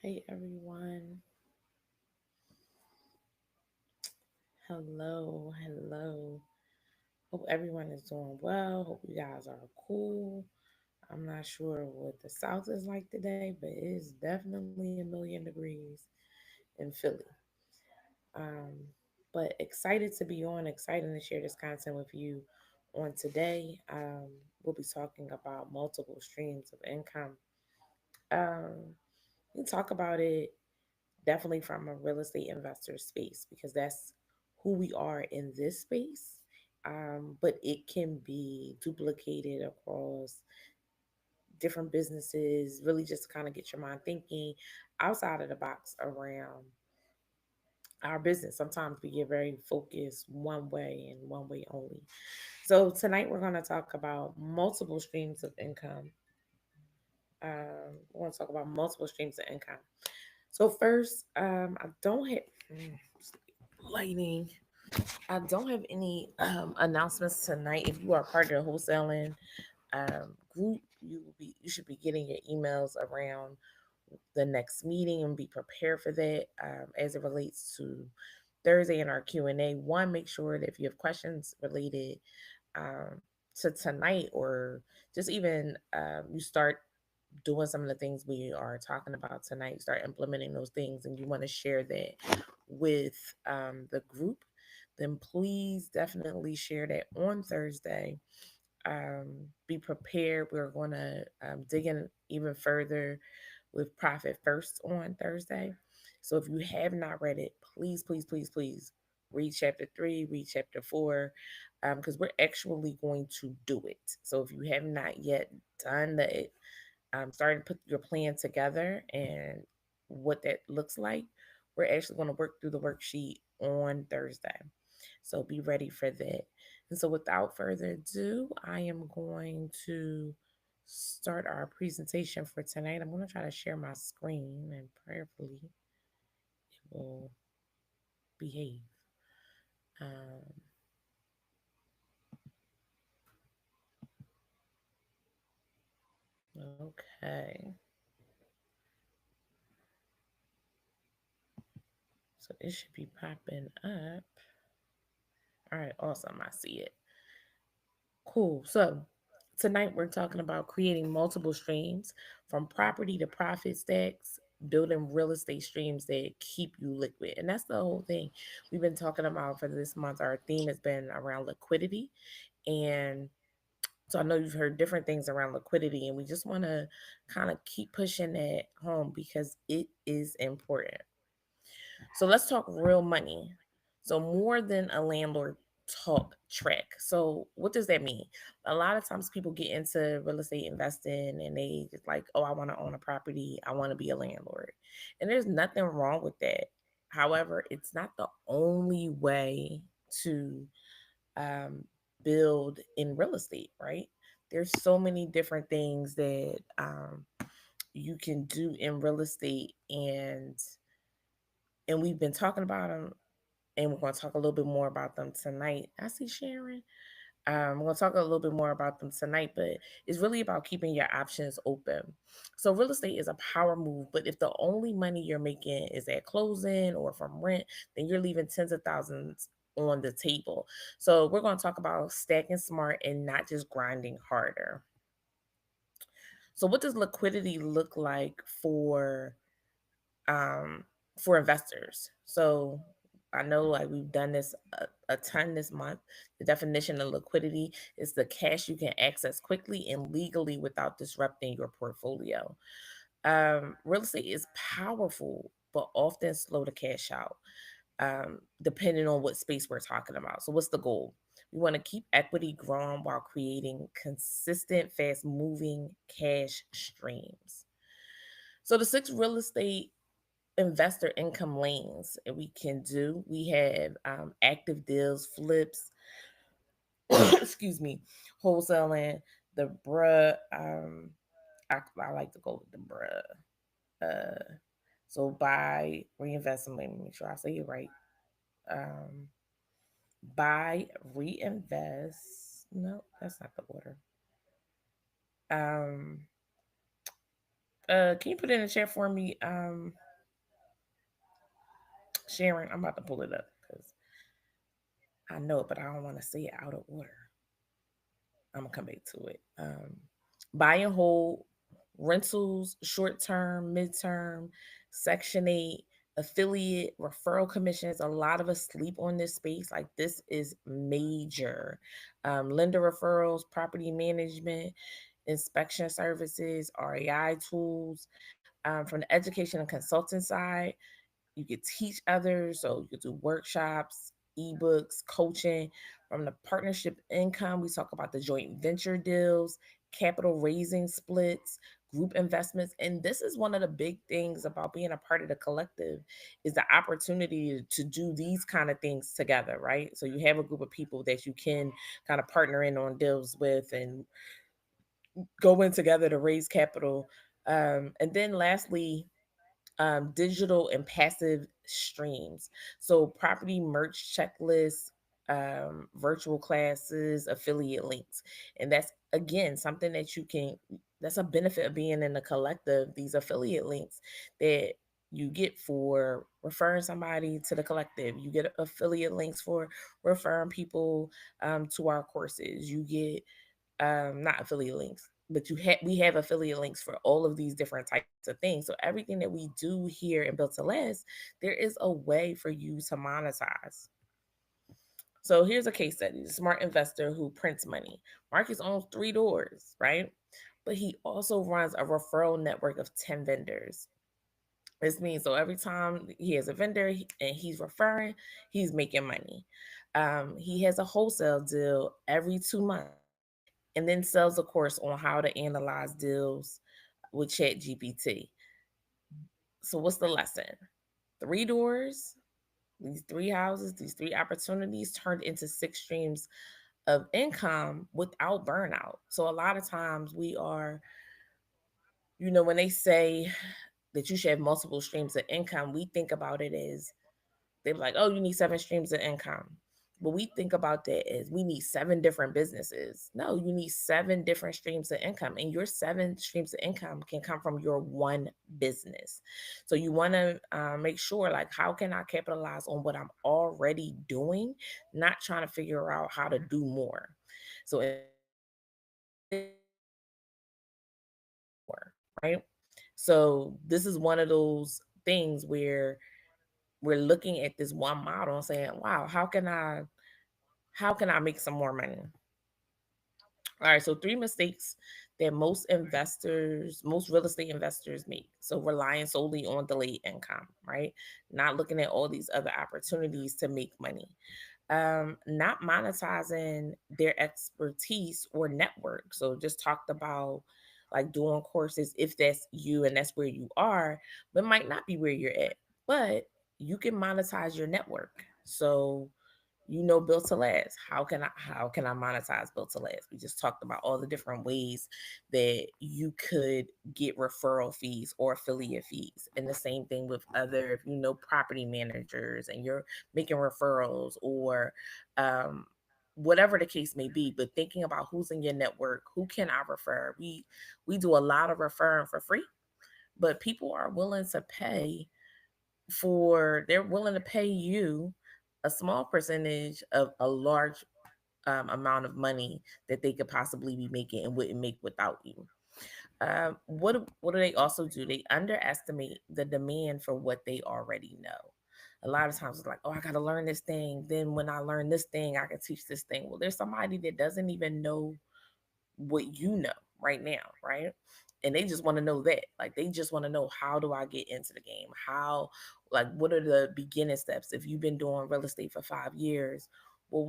Hey everyone. Hello. Hope everyone is doing well. Hope you guys are cool. I'm not sure what the South is like today, but it is definitely a million degrees in Philly. Um, but excited to be on, excited to share this content with you on today. We'll be talking about multiple streams of income. Um, we can talk about it definitely from a real estate investor space because that's who we are in this space. But it can be duplicated across different businesses, really just to kind of get your mind thinking outside of the box around our business. Sometimes we get very focused one way and one way only. So tonight we're going to talk about multiple streams of income. We're going to talk about multiple streams of income. So first, I don't have lighting. I don't have any announcements tonight. If you are part of the wholesaling group, you should be getting your emails around the next meeting and be prepared for that as it relates to Thursday in our Q&A. One, make sure that if you have questions related um, to tonight or just even you start doing some of the things we are talking about tonight, start implementing those things, and you want to share that with the group, then please definitely share that on Thursday. Be prepared. We're going to dig in even further with Profit First on Thursday. So if you have not read it, please read chapter 3, read chapter 4, because we're actually going to do it. So if you have not yet done the starting to put your plan together and what that looks like, we're actually going to work through the worksheet on Thursday. So be ready for that. And so without further ado, I am going to start our presentation for tonight. I'm going to try to share my screen and prayerfully it will behave. Um, okay. So it should be popping up. All right, awesome. I see it. Cool. So tonight we're talking about creating multiple streams from property to profit stacks, building real estate streams that keep you liquid. And that's the whole thing we've been talking about for this month. Our theme has been around liquidity. And so I know you've heard different things around liquidity, and we just want to kind of keep pushing that home because it is important. So let's talk real money. So more than a landlord talk track. So what does that mean? A lot of times people get into real estate investing and they just like, oh, I want to own a property. I want to be a landlord. And there's nothing wrong with that. However, it's not the only way to um, build in real estate, right? There's so many different things that you can do in real estate, and we've been talking about them, and we're going to talk a little bit more about them tonight. I see Sharon. We're going to talk a little bit more about them tonight, but it's really about keeping your options open. So, real estate is a power move, but if the only money you're making is at closing or from rent, then you're leaving tens of thousands on the table. So, we're going to talk about stacking smart and not just grinding harder. So, what does liquidity look like um, for investors? So, I know like we've done this a ton this month. The definition of liquidity is the cash you can access quickly and legally without disrupting your portfolio. Real estate is powerful, but often slow to cash out, depending on what space we're talking about. So, what's the goal? We want to keep equity growing while creating consistent, fast moving cash streams. So, the six real estate investor income lanes that we can do. We have active deals, flips, excuse me, wholesaling, the bruh. I like to go with the bruh. Uh, so buy, reinvest, and let me make sure I say it right. Um, buy, reinvest. No, that's not the order. Um, Can you put it in the chat for me, Sharon? I'm about to pull it up because I know it, but I don't want to say it out of order. I'm gonna come back to it. Buy and hold, rentals, short term, midterm, Section 8, affiliate, referral commissions. A lot of us sleep on this space. Like, this is major. Lender referrals, property management, inspection services, REI tools. From the education and consulting side, you could teach others. So you could do workshops, ebooks, coaching. From the partnership income, we talk about the joint venture deals, capital raising splits, group investments. And this is one of the big things about being a part of the collective, is the opportunity to do these kind of things together, right? So you have a group of people that you can kind of partner in on deals with and go in together to raise capital. And then lastly, digital and passive streams. So property merch checklists, virtual classes, affiliate links. And that's again something that you can, that's a benefit of being in a collective, these affiliate links that you get for referring somebody to the collective. You get affiliate links for referring people to our courses. You get not affiliate links, but we have affiliate links for all of these different types of things. So everything that we do here in Built to Last, there is a way for you to monetize. So here's a case study: the smart investor who prints money. Marcus owns 3 doors, right? But he also runs a referral network of 10 vendors. This means so every time he has a vendor and he's referring, he's making money. He has a wholesale deal every 2 months, and then sells a course on how to analyze deals with Chat GPT. So what's the lesson? 3 doors, these 3 houses, these 3 opportunities turned into 6 streams of income without burnout. So a lot of times we are, when they say that you should have multiple streams of income, we think about it as, they're like, oh, you need 7 streams of income. But we think about that as we need 7 different businesses. No, you need 7 different streams of income. And your 7 streams of income can come from your one business. So you want to make sure, like, how can I capitalize on what I'm already doing, not trying to figure out how to do more. So right? So this is one of those things where we're looking at this one model and saying, wow, how can I make some more money? All right, so 3 mistakes that most real estate investors make. So relying solely on delayed income, right? Not looking at all these other opportunities to make money. Not monetizing their expertise or network. So just talked about like doing courses if that's you and that's where you are, but might not be where you're at. But you can monetize your network. So Built to Last. How can I monetize Built to Last? We just talked about all the different ways that you could get referral fees or affiliate fees. And the same thing with other, if property managers and you're making referrals or whatever the case may be, but thinking about who's in your network, who can I refer? We do a lot of referring for free, but people are willing to pay they're willing to pay you a small percentage of a large amount of money that they could possibly be making and wouldn't make without you. What do they also do? They underestimate the demand for what they already know. A lot of times it's like, oh, I got to learn this thing. Then when I learn this thing, I can teach this thing. Well, there's somebody that doesn't even know what you know right now, right? And they just want to know that. Like, they just want to know, how do I get into the game? Like, what are the beginning steps? If you've been doing real estate for 5 years, well,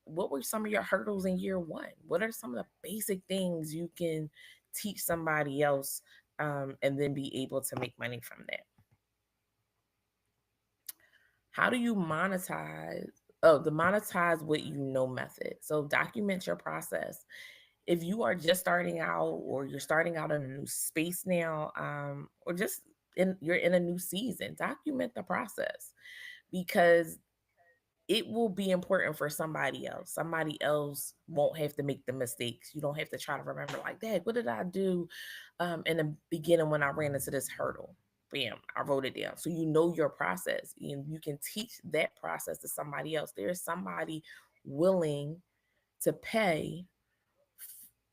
what were some of your hurdles in year one? What are some of the basic things you can teach somebody else, and then be able to make money from that? How do you monetize? Oh, the monetize what you know method. So document your process. If you are just starting out, or you're starting out in a new space now, or just you're in a new season, document the process, because it will be important for somebody else. Somebody else won't have to make the mistakes. You don't have to try to remember like, Dad, what did I do in the beginning when I ran into this hurdle? Bam, I wrote it down. So you know your process and you can teach that process to somebody else. There's somebody willing to pay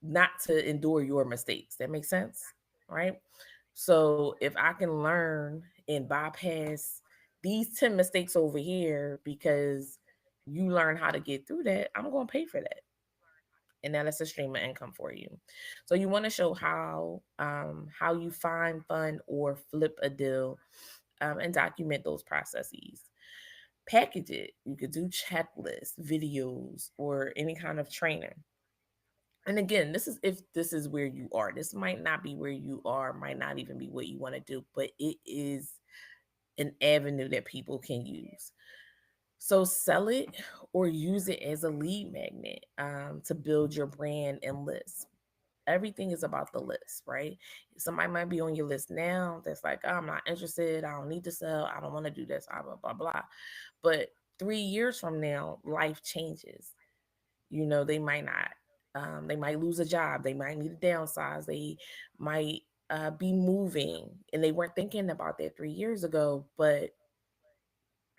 not to endure your mistakes. That makes sense, right? So if I can learn and bypass these 10 mistakes over here because you learn how to get through that, I'm going to pay for that. And now that's a stream of income for you. So you want to show how you find, fund, or flip a deal, and document those processes. Package it. You could do checklists, videos, or any kind of training. And again, this is if this is where you are. This might not be where you are, might not even be what you want to do, but it is an avenue that people can use. So sell it or use it as a lead magnet, to build your brand and list. Everything is about the list, right? Somebody might be on your list now that's like, oh, I'm not interested. I don't need to sell. I don't want to do this, blah, blah, blah, blah. But 3 years from now, life changes. They might not. They might lose a job. They might need to downsize. They might be moving, and they weren't thinking about that 3 years ago. But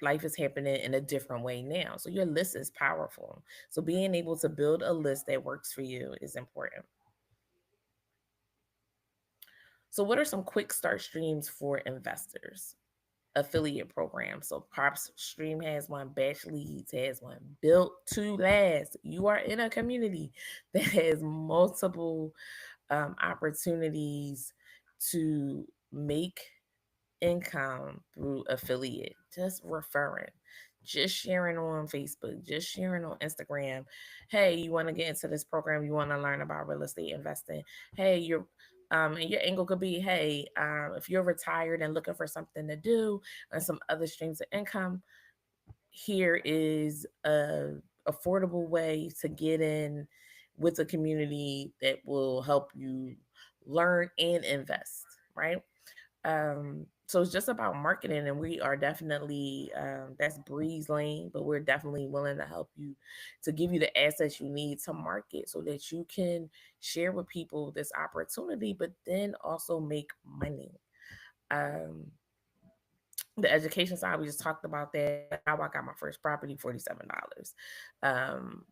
life is happening in a different way now. So your list is powerful. So being able to build a list that works for you is important. So, what are some quick start streams for investors? Affiliate program. So Props Stream has one, Batch Leads has one, Built to Last. You are in a community that has multiple opportunities to make income through affiliate, just referring, just sharing on Facebook, just sharing on Instagram. Hey, you want to get into this program? You want to learn about real estate investing? Hey, and your angle could be, hey, if you're retired and looking for something to do and some other streams of income, here is a affordable way to get in with a community that will help you learn and invest, right? So it's just about marketing, and we are definitely that's Bree's lane, but we're definitely willing to help you to give you the assets you need to market so that you can share with people this opportunity, but then also make money. Um, the education side, we just talked about that. How I got my first property, $47. Um,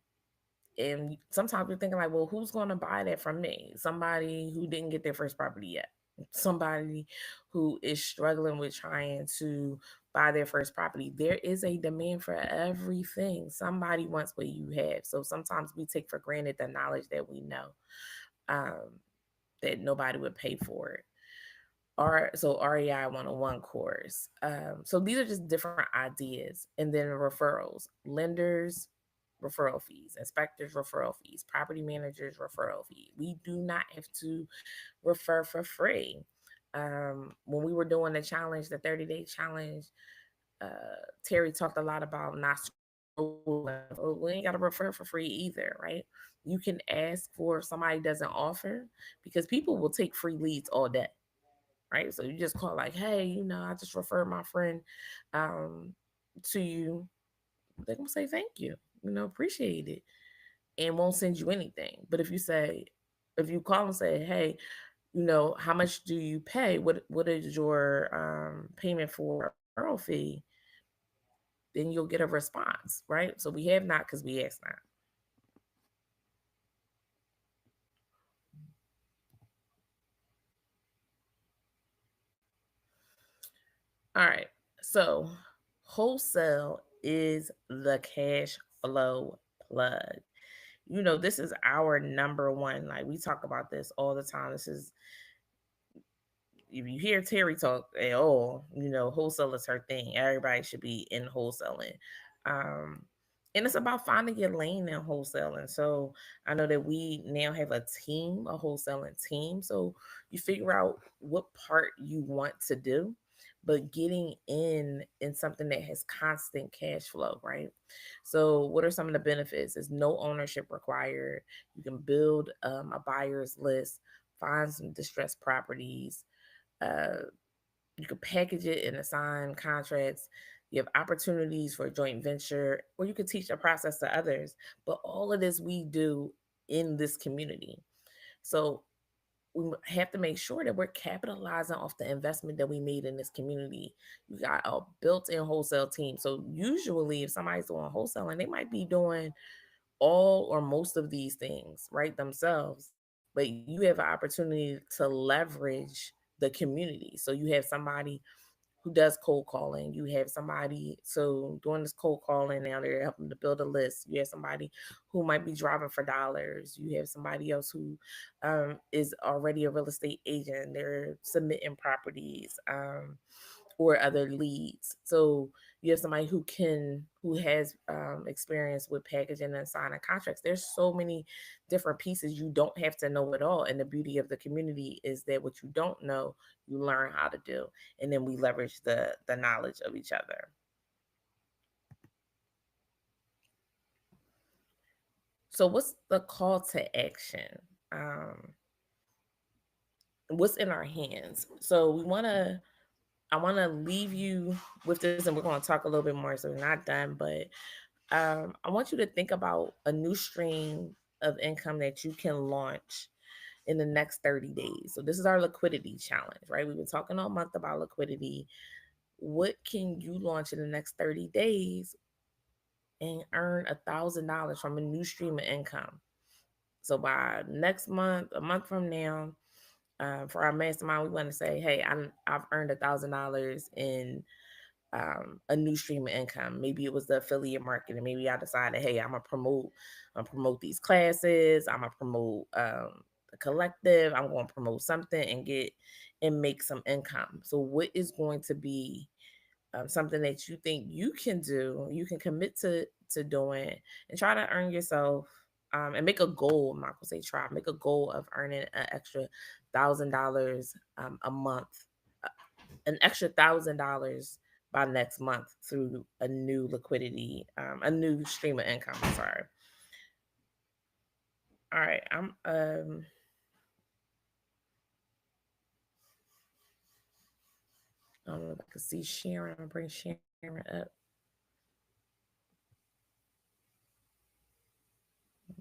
and sometimes we're thinking like, well, who's going to buy that from me? Somebody who didn't get their first property yet. Somebody who is struggling with trying to buy their first property. There is a demand for everything. Somebody wants what you have. So sometimes we take for granted the knowledge that we know, um, that nobody would pay for it. So REI 101 course. So these are just different ideas. And then referrals, lenders, referral fees, inspectors, referral fees, property managers, referral fees. We do not have to refer for free. When we were doing the challenge, the 30-day challenge, Terry talked a lot about not scrolling. Oh, we ain't got to refer for free either, right? You can ask for if somebody doesn't offer, because people will take free leads all day, right? So you just call like, hey, I just referred my friend um, to you. They're gonna say thank you, appreciate it, and won't send you anything. But if you call and say, hey, how much do you pay? What is your payment for a referral fee? Then you'll get a response, right? So we have not because we asked not. All right. So wholesale is the cash flow plug. This is our number one. Like, we talk about this all the time. This is, if you hear Terry talk at all, wholesale is her thing. Everybody should be in wholesaling. Um, and it's about finding your lane in wholesaling. So I know that we now have a team, a wholesaling team. So you figure out what part you want to do, but getting in something that has constant cash flow, right? So what are some of the benefits? Is no ownership required. You can build a buyer's list, find some distressed properties, uh, you could package it and assign contracts. You have opportunities for joint venture, or you can teach the process to others. But all of this we do in this community. So we have to make sure that we're capitalizing off the investment that we made in this community. You got a built-in wholesale team. So usually if somebody's doing wholesaling, they might be doing all or most of these things right themselves, but you have an opportunity to leverage the community. So you have somebody who does cold calling. You have somebody so doing this cold calling now they're helping to build a list. You have somebody who might be driving for dollars. You have somebody else who is already a real estate agent. They're submitting properties. Or other leads. So you have somebody who has experience with packaging and signing contracts. There's so many different pieces. You don't have to know it all. And the beauty of the community is that what you don't know, you learn how to do. And then we leverage the knowledge of each other. So what's the call to action? Um, what's in our hands? So I want to leave you with this, and we're going to talk a little bit more. So we're not done, but I want you to think about a new stream of income that you can launch in the next 30 days. So this is our liquidity challenge, right? We've been talking all month about liquidity. What can you launch in the next 30 days and earn $1,000 from a new stream of income? So by next month, a month from now, for our mastermind, we want to say, hey, I've earned $1,000 in a new stream of income. Maybe it was the affiliate marketing. Maybe I decided, hey, I'm gonna promote these classes. I'm gonna promote the collective. I'm gonna promote something and get and make some income. So, what is going to be something that you think you can do? You can commit to doing and try to earn yourself. And make a goal. I'm not gonna say try. Make a goal of earning an extra $1,000 a month, an extra $1,000 by next month through a new liquidity, a new stream of income. Sorry. All right. I don't know if I can see Sharon. I'm gonna bring Sharon up.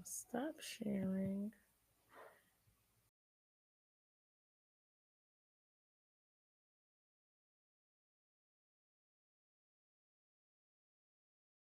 Stop sharing.